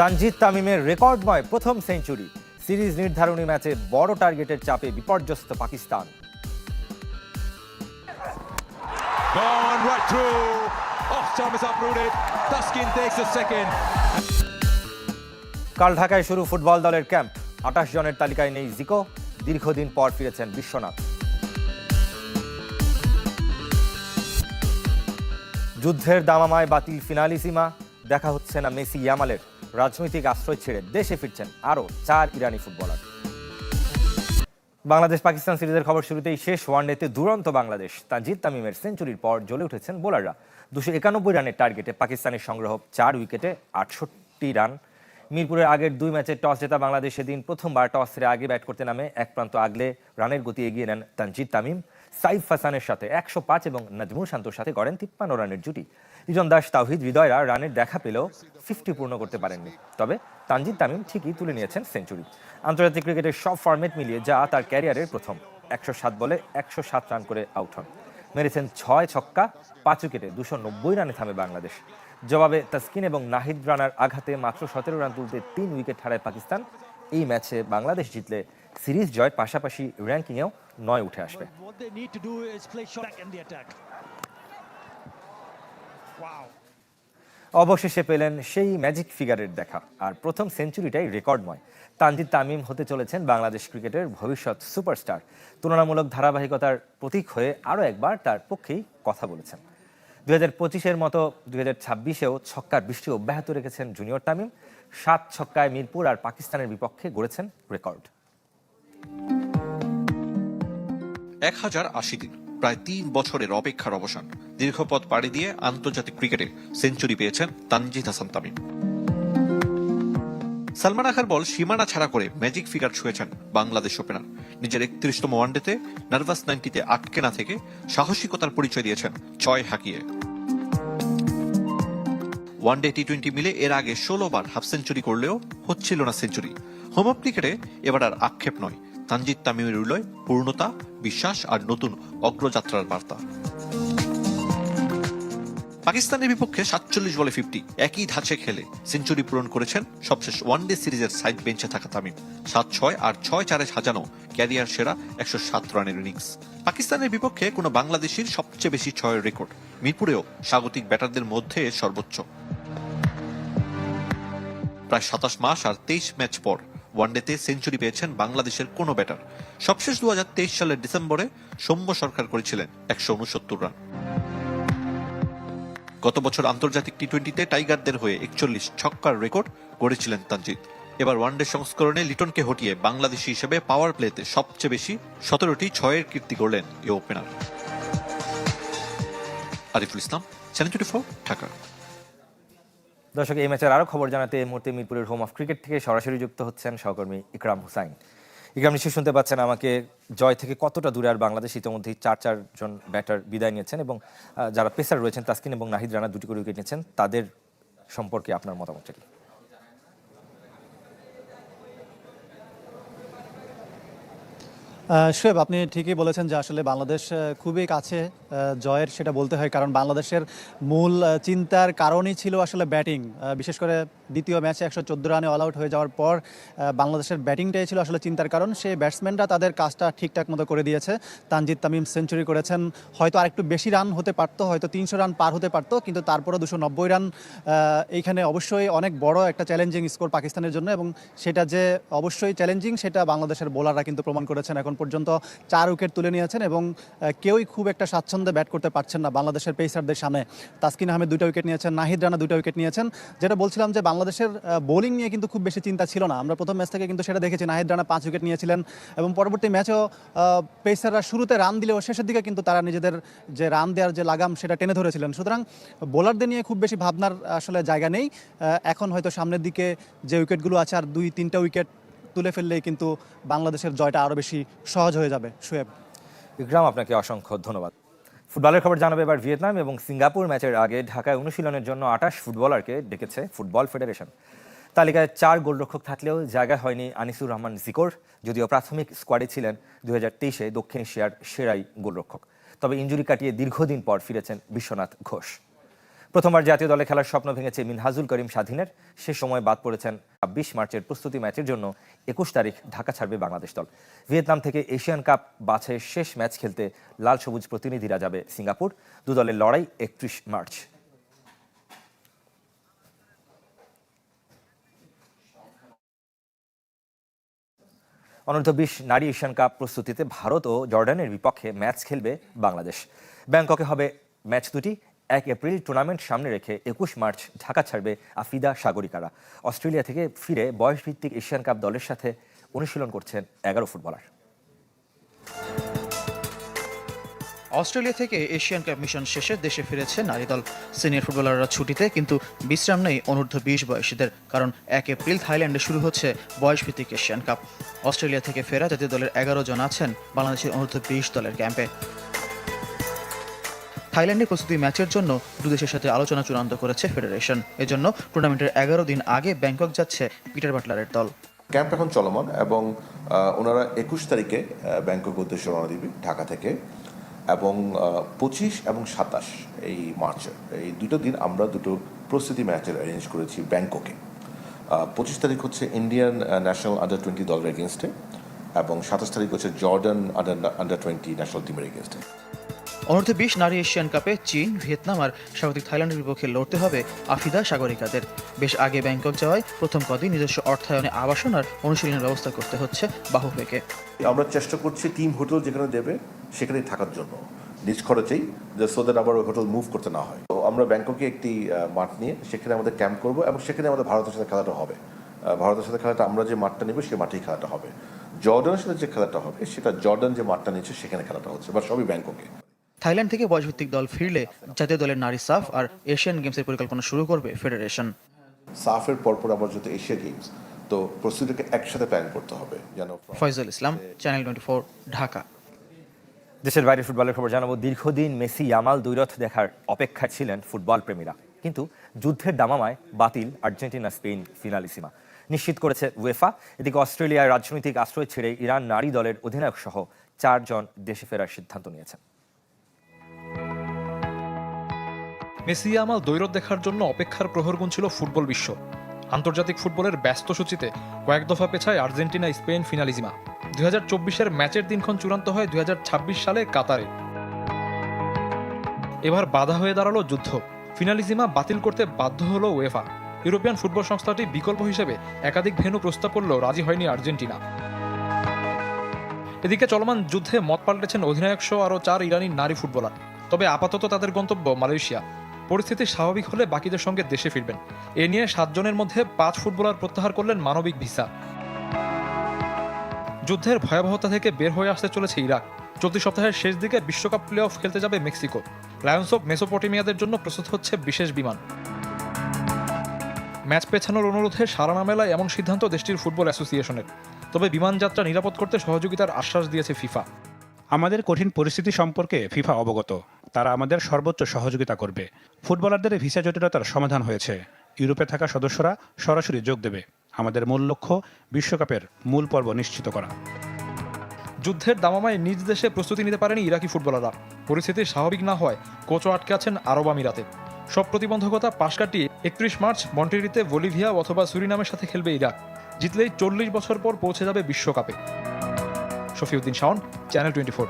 তানজিদ তামিমের রেকর্ডময় প্রথম century. Series নির্ধারণী ম্যাচে বড় টার্গেটের চাপে বিপর্যস্ত Pakistan. Gone right through. Off time is uprooted. Taskin takes a second. কাল ঢাকায় শুরু ফুটবল দলের ক্যাম্প। 28 জনের তালিকায় নেই জিকো। দীর্ঘদিন পর ফিরেছেন বিশ্বনাথ। যুদ্ধের দামামায় বাতিল ফিনালিসিমা। দেখা হচ্ছে না মেসি ইয়ামালের। রাজনৈতিক আশ্রয় ছেড়ে দেশে ফিরছেন আরও 4 ইরানি ফুটবলার। বাংলাদেশ পাকিস্তান সিরিজের খবর শুরুতেই শেষ ওয়ানডেতে দুরন্ত বাংলাদেশ। তানজিদ তামিমের সেঞ্চুরির পর জ্বলে উঠেছেন বোলাররা। 291 রানের টার্গেটে পাকিস্তানের সংগ্রহ 4 উইকেটে 68 রান। মিরপুরের আগের 2 ম্যাচে টস জেতা বাংলাদেশ সেদিন প্রথমবার টস ছেড়ে আগে ব্যাট করতে নামে এক প্রান্ত আগলে রানের গতি এগিয়ে নেন তানজিদ তামিম। সাইফ হাসানের সাথে 105 এবং নাজমুল শান্তর সাথে করেন 53 রানের জুটি। লিজন দাস, তাওহিদ হৃদয়রা রানের দেখা পেলেও 50 পূর্ণ করতে পারেননি। তবে তানজিদ তামিম ঠিকই তুলে নিয়েছেন সেঞ্চুরি। আন্তর্জাতিক ক্রিকেটের সব ফরম্যাট মিলিয়ে যা তার ক্যারিয়ারের প্রথম। 107 বলে 107 রান করে আউট হন। মেরেছেন 6 ছক্কা, 5 উইকেটে 290 রানে থামে বাংলাদেশ। জবাবে তাসকিন এবং নাহিদ রানার আঘাতে মাত্র 17 রান তুলতে 3 উইকেট হারায় পাকিস্তান। এই ম্যাচে বাংলাদেশ জিতলে সিরিজ জয়ের পাশাপাশি র্যাঙ্কিংয়েও 9 উঠে আসবে। অবশেষে পেলেন সেই ম্যাজিক ফিগারের দেখা, আর প্রথম সেঞ্চুরিটাই রেকর্ডময়। তানজিদ তামিম হতে চলেছেন বাংলাদেশ ক্রিকেটের ভবিষ্যৎ সুপারস্টার। তুলনামূলক ধারাবাহিকতার প্রতীক হয়ে আরও একবার তার পক্ষেই কথা বলেছেন। 2025-এর মতো 2026-এও ছক্কার বৃষ্টি অব্যাহত রেখেছেন জুনিয়র তামিম। 7 ছক্কায় মিরপুর আর পাকিস্তানের বিপক্ষে গড়েছেন রেকর্ড। 1080 দিন, প্রায় 3 বছরের অপেক্ষার অবসান। দীর্ঘ পথ পাড়ি দিয়ে আন্তর্জাতিক ক্রিকেটে সেঞ্চুরি পেয়েছেন তানজিদ হাসান তামিম। সালমান আখার বল সীমানা ছাড়া করে ম্যাজিক ফিগার ছুঁয়েছেন বাংলাদেশ ওপেনার। নিজের 31তম ওয়ানডেতে নার্ভাস 90-তে আটকে না থেকে সাহসিকতার পরিচয় দিয়েছেন 6 হাঁকিয়ে। ওয়ানডে টি20 মিলে এর আগে 16 বার হাফ সেঞ্চুরি করলেও হচ্ছিল না সেঞ্চুরি। হোম অফ ক্রিকেটে এবার আর আক্ষেপ নয়, তানজিদ তামিমের উল্লয় পূর্ণতা, বিশ্বাস আর নতুন অগ্রযাত্রার বার্তা। পাকিস্তানের বিপক্ষে 47 বলে 50 একই ধাঁচে খেলে সেঞ্চুরি পূরণ করেছেন সবশেষ ওয়ানডে সিরিজের সাইড বেঞ্চে থাকা তামিম। 7-6 আর 6-4-এ সাজানো ক্যারিয়ার সেরা 107 রানের ইনিংস। পাকিস্তানের বিপক্ষে কোনো বাংলাদেশির সবচেয়ে বেশি 6-এর রেকর্ড। মিরপুরেও স্বাগতিক ব্যাটারদের মধ্যে সর্বোচ্চ। প্রায় 27 মাস আর 23 ম্যাচ পর ওয়ানডেতে সেঞ্চুরি পেয়েছেন বাংলাদেশের কোনো ব্যাটার। সবশেষ 2023 সালের ডিসেম্বরে সৌম্য সরকার করেছিলেন 169 রান। গত বছর আন্তর্জাতিক টি20-তে টাইগারদের হয়ে 41 ছক্কার রেকর্ড গড়েছিলেন তানজিদ। এবার ওয়ানডে সংস্করণে লিটনকে হটিয়ে বাংলাদেশি হিসেবে পাওয়ার প্লেতে সবচেয়ে বেশি 17টি 6-এর কীর্তি গড়লেন এই ওপেনার। আরিফুল ইসলাম, চ্যানেল 24, ঢাকা। দর্শক, এই ম্যাচের আরও খবর জানাতে এই মুহূর্তে মিরপুরের হোম অফ ক্রিকেট থেকে সরাসরি যুক্ত হচ্ছেন সহকর্মী ইকরাম হুসাইন। ইকরাম, নিশ্চয়ই শুনতে পাচ্ছেন আমাকে। জয় থেকে কতটা দূরে আর বাংলাদেশ ইতিমধ্যেই 4 জন ব্যাটার বিদায় নিয়েছেন এবং যারা পেসার রয়েছেন তাসকিন এবং নাহিদ রানা 2টি করে উইকেট নিয়েছেন, তাদের সম্পর্কে আপনার মতামতটা কি? শোয়েব, আপনি ঠিকই বলেছেন যে আসলে বাংলাদেশ খুবই কাছে জয়ের, সেটা বলতে হয়। কারণ বাংলাদেশের মূল চিন্তার কারণই ছিল আসলে ব্যাটিং। বিশেষ করে দ্বিতীয় ম্যাচে 114 রানে অল আউট হয়ে যাওয়ার পর বাংলাদেশের ব্যাটিংটাই ছিল আসলে চিন্তার কারণ। সেই ব্যাটসম্যানরা তাদের কাজটা ঠিকঠাক মতো করে দিয়েছে। তানজিদ তামিম সেঞ্চুরি করেছেন, হয়তো আরেকটু বেশি রান হতে পারতো, হয়তো 300 রান পার হতে পারতো, কিন্তু তারপরে 290 রান এইখানে অবশ্যই অনেক বড় একটা চ্যালেঞ্জিং স্কোর পাকিস্তানের জন্য। এবং সেটা যে অবশ্যই চ্যালেঞ্জিং সেটা বাংলাদেশের বোলাররা কিন্তু প্রমাণ করেছেন। এখন পর্যন্ত 4 উইকেট তুলে নিয়েছেন এবং কেউই খুব একটা স্বাচ্ছন্দ্যে ব্যাট করতে পারছেন না বাংলাদেশের পেসারদের সামনে। তাসকিন আহমেদ 2টা উইকেট নিয়েছেন, নাহিদ রানা 2টা উইকেট নিয়েছেন। যেটা বলছিলাম যে বাংলাদেশের বোলিং নিয়ে কিন্তু খুব বেশি চিন্তা ছিল না। আমরা প্রথম ম্যাচ থেকে কিন্তু সেটা দেখেছি। নাহিদ রানা 5 উইকেট নিয়েছিলেন এবং পরবর্তী ম্যাচেও পেসাররা শুরুতে রান দিলেও শেষের দিকে কিন্তু তারা নিজেদের যে রান দেওয়ার যে লাগাম সেটা টেনে ধরেছিলেন। সুতরাং বোলারদের নিয়ে খুব বেশি ভাবনার আসলে জায়গা নেই। এখন হয়তো সামনের দিকে যে উইকেটগুলো আছে আর 2-3টা উইকেট তুলে ফেললেই কিন্তু বাংলাদেশের জয়টা আরও বেশি সহজ হয়ে যাবে। শোয়েব, ইকরাম, আপনাকে অসংখ্য ধন্যবাদ। ফুটবলের খবর জানাবে এবার ভিয়েতনাম এবং সিঙ্গাপুর ম্যাচের আগে ঢাকায় অনুশীলনের জন্য 28 ফুটবলারকে ডেকেছে ফুটবল ফেডারেশন। তালিকায় 4 গোলরক্ষক থাকলেও জায়গা হয়নি আনিসুর রহমান জিকোর, যদিও প্রাথমিক স্কোয়াডে ছিলেন 2023-এ দক্ষিণ এশিয়ার সেরাই গোলরক্ষক। তবে ইনজুরি কাটিয়ে দীর্ঘদিন পর ফিরেছেন বিশ্বনাথ ঘোষ। প্রথমবার জাতীয় দলে খেলার স্বপ্ন ভেঙেছে মিনহাজুল করিম স্বাধীনের। সে সময় বাদ পড়েছেন ২৬ মার্চের প্রস্তুতি ম্যাচের জন্য। ২১ তারিখ ঢাকা ছাড়বে বাংলাদেশ দল। ভিয়েতনাম থেকে এশিয়ান কাপ বাছাইয়ের শেষ ম্যাচ খেলতে লাল সবুজ প্রতিনিধিরা যাবে সিঙ্গাপুর। দু দলের লড়াই ৩১ মার্চ। অনূর্ধ্ব-২০ নারী এশিয়ান কাপ প্রস্তুতিতে ভারত ও জর্ডানের বিপক্ষে ম্যাচ খেলবে বাংলাদেশ। ব্যাংককে হবে ম্যাচ দুটি। ১ এপ্রিল টুর্নামেন্ট সামনে রেখে ২১ মার্চ ঢাকা ছাড়বে আফিদা সাগরিকারা। অস্ট্রেলিয়া থেকে ফিরে বয়সভিত্তিক এশিয়ান কাপ দলের সাথে অনুশীলন করছেন ১১ ফুটবলার। অস্ট্রেলিয়া থেকে এশিয়ান কাপ মিশন শেষে দেশে ফিরেছে নারী দল। সিনিয়র ফুটবলাররা ছুটিতে, কিন্তু বিশ্রাম নেই অনূর্ধ্ব-২০ বয়সীদের, কারণ ১ এপ্রিল থাইল্যান্ডে শুরু হচ্ছে বয়সভিত্তিক এশিয়ান কাপ। অস্ট্রেলিয়া থেকে ফেরা জাতীয় দলের ১১ জন আছেন বাংলাদেশের অনূর্ধ্ব-২০ দলের ক্যাম্পে। থাইল্যান্ডে প্রস্তুতি ম্যাচের জন্য দুদেশের সাথে আলোচনা চূড়ান্ত করেছে ফেডারেশন। এজন্য টুর্নামেন্টের ১১ দিন আগে ব্যাংকক যাচ্ছে পিটার বাটলারের দল। ক্যাম্প এখন চলমান এবং ওনারা ২১ তারিখে ব্যাংকক উদ্দেশ্যে রওনা দিবে ঢাকা থেকে, এবং ২৫ এবং ২৭ এই মার্চের এই দুটো দিন আমরা দুটো প্রস্তুতি ম্যাচের অ্যারেঞ্জ করেছি ব্যাংককে। ২৫ তারিখ হচ্ছে ইন্ডিয়ান ন্যাশনাল আন্ডার-20 দলের এগেনস্টে, এবং ২৭ তারিখ হচ্ছে জর্ডান আন্ডার-20 ন্যাশনাল টিমের এগেনস্টে। অনূর্ধ্ব-২০ নারী এশিয়ান কাপে চীন, ভিয়েতনাম আর স্বাগতিক থাইল্যান্ডের বিপক্ষে লড়তে হবে আফিদা সাগরিকাদের। বেশ আগে ব্যাংকক যাওয়ায় প্রথম কদিন নিজস্ব অর্থায়নে আবাসন আর অনুশীলনের ব্যবস্থা করতে হচ্ছে বাহুফেকে। আমরা চেষ্টা করছি টিম হোটেল যেখানে দেবে সেখানেই থাকার জন্য, নিজ খরচেই, সো দ্যাট আবার হোটেল মুভ করতে না হয়। তো আমরা ব্যাংককে একটি মাঠ নিয়ে সেখানে আমাদের ক্যাম্প করব, এবং সেখানে আমাদের ভারতের সাথে খেলাটা হবে। ভারতের সাথে খেলাটা আমরা যে মাঠটা নেব সেই মাঠেই খেলাটা হবে। জর্ডানের সাথে যে খেলাটা হবে সেটা জর্ডান যে মাঠটা নিচ্ছে সেখানে খেলাটা হচ্ছে, বা সবই ব্যাংককে। থাইল্যান্ড থেকে বয়সভিত্তিক দল ফিরলে জাতীয় দলের নারী সাফ আর এশিয়ান গেমসের পরিকল্পনা শুরু করবে ফেডারেশন। সাফের পরপর আবার যেহেতু এশিয়া গেমস, তো প্রস্তুতিটাকে একসাথে প্ল্যান করতে হবে যেন। ফয়জুল ইসলাম, চ্যানেল 24, ঢাকা। দেশের বাইরে ফুটবলের খবর জানাবো। দীর্ঘদিন মেসি ইয়ামাল দ্বৈরথ দেখার অপেক্ষায় ছিলেন ফুটবল প্রেমীরা, কিন্তু যুদ্ধের দামামায় বাতিল আর্জেন্টিনা স্পেন ফিনালিসিমা, নিশ্চিত করেছে উয়েফা। এদিকে অস্ট্রেলিয়ার রাজনৈতিক আশ্রয় ছেড়ে ইরান নারী দলের অধিনায়ক সহ ৪ জন দেশে ফেরার সিদ্ধান্ত নিয়েছেন। মেসি ইয়ামাল দ্বৈরথ দেখার জন্য অপেক্ষার প্রহর গুনছিল ফুটবল বিশ্ব। আন্তর্জাতিক ফুটবলের ব্যস্ত সূচিতে কয়েক দফা পেছায় আর্জেন্টিনা স্পেন ফিনালিজিমা। 2024-এর ম্যাচের দিনক্ষণ চূড়ান্ত হয় 2026 সালে কাতারে। এবার বাধা হয়ে দাঁড়ালো যুদ্ধ। ফিনালিজিমা বাতিল করতে বাধ্য হলো উয়েফা। ইউরোপিয়ান ফুটবল সংস্থাটি বিকল্প হিসেবে একাধিক ভেন্যু প্রস্তাব করলেও রাজি হয়নি আর্জেন্টিনা। এদিকে চলমান যুদ্ধে মত পাল্টেছেন অধিনায়ক সহ আরও 4 ইরানি নারী ফুটবলার। তবে আপাতত তাদের গন্তব্য মালয়েশিয়া। পরিস্থিতি স্বাভাবিক হলে বাকিদের সঙ্গে দেশে ফিরবেন। এ নিয়ে 7 জনের মধ্যে 5 ফুটবলার প্রত্যাহার করলেন মানবিক ভিসা। যুদ্ধের ভয়াবহতা থেকে বের হয়ে আসতে চলেছে ইরাক। চলতি সপ্তাহের শেষ দিকে বিশ্বকাপ প্লে অফ খেলতে যাবে মেক্সিকো। লায়ন্স অফ মেসোপটেমিয়াদের জন্য প্রস্তুত হচ্ছে বিশেষ বিমান। ম্যাচ পেছানোর অনুরোধে সাড়া না মেলায় এমন সিদ্ধান্ত দেশটির ফুটবল অ্যাসোসিয়েশনের। তবে বিমান যাত্রা নিরাপদ করতে সহযোগিতার আশ্বাস দিয়েছে ফিফা। আমাদের কঠিন পরিস্থিতি সম্পর্কে ফিফা অবগত। তারা আমাদের সর্বোচ্চ সহযোগিতা করবে। ফুটবলারদের ভিসা জটিলতার সমাধান হয়েছে। ইউরোপে থাকা সদস্যরা সরাসরি যোগ দেবে। আমাদের মূল লক্ষ্য বিশ্বকাপের মূল পর্ব নিশ্চিত করা। যুদ্ধের দামামায় নিজ দেশে প্রস্তুতি নিতে পারেনি ইরাকি ফুটবলাররা। পরিস্থিতি স্বাভাবিক না হয় কোচও আটকে আছেন আরব আমিরাতে। সব প্রতিবন্ধকতা পাশ কাটিয়ে 31 মার্চ মন্টেরিতে বলিভিয়া অথবা সুরিনামের সাথে খেলবে ইরাক। জিতলেই 40 বছর পর পৌঁছে যাবে বিশ্বকাপে। শফিউদ্দিন শাওন, চ্যানেল 24।